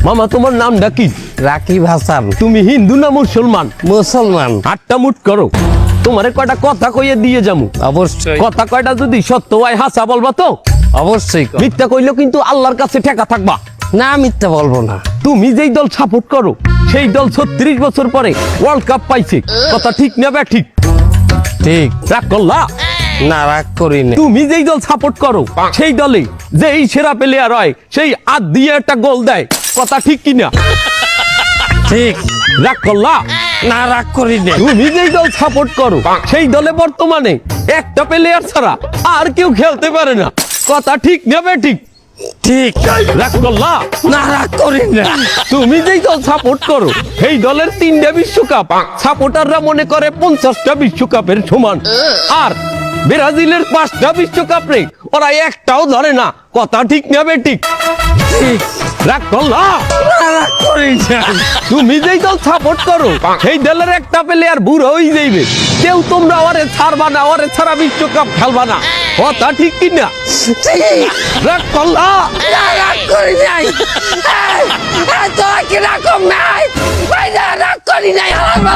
মামা তোমার নামটা কি? রাকিব হাসান। তুমি হিন্দু না মুসলমান? মুসলমান। আটটা মুট করো, তোমারে কয়টা কথা কইয়ে দিয়ে যামু। অবশ্যই কথা কয়টা যদি সত্য হয় হাসা বলবা তো? অবশ্যই। মিথ্যা কইলেও কিন্তু আল্লাহর কাছে ঠেকা থাকবা। না মিথ্যা বলবো না। তুমি যেই দল সাপোর্ট করো সেই দল 36 বছর পরে ওয়ার্ল্ড কাপ পাইছে, কথা ঠিক না বে ঠিক? ঠিক। রাগ করলা? না রাগ করি না। তুমি যেই দল সাপোর্ট করো সেই দলে যেই সেরা প্লেয়ার হয় সেই আদ দিয়ে একটা গোল দেয়, কথা ঠিক কিনা? ঠিক। রাগ করলা? না রাগ করি না। তুমি যেই দল সাপোর্ট করো সেই দলে বর্তমানে একটা প্লেয়ার ছাড়া আর কেউ খেলতে পারে না, কথা ঠিক না বে ঠিক? ঠিক। রাগ করলা? না রাগ করি না। তুমি যেই দল সাপোর্ট করো সেই দলের 3টা বিশ্বকাপ সাপোর্টাররা মনে করে 50টা বিশ্বকাপের সমান, আর ব্রাজিলের 5টা বিশ্বকাপ রে ওরা একটাও ধরে না, কথা ঠিক না বে ঠিক? ঠিক। রাগ করলা? না রাগ করি না। তুমি যেই দল সাপোর্ট করো সেই দলের একটা প্লেয়ার বুড়ো হয়ে যাইবে, কেউ তোমরা ওরে ছাড়বা না, ওরে ছাড়া বিশ্বকাপ খেলবা না, কথা ঠিক কিনা? ঠিক। রাগ করলা? না রাগ করি নাই। তোরা কি রাগ নাই? রাগ করি নাই।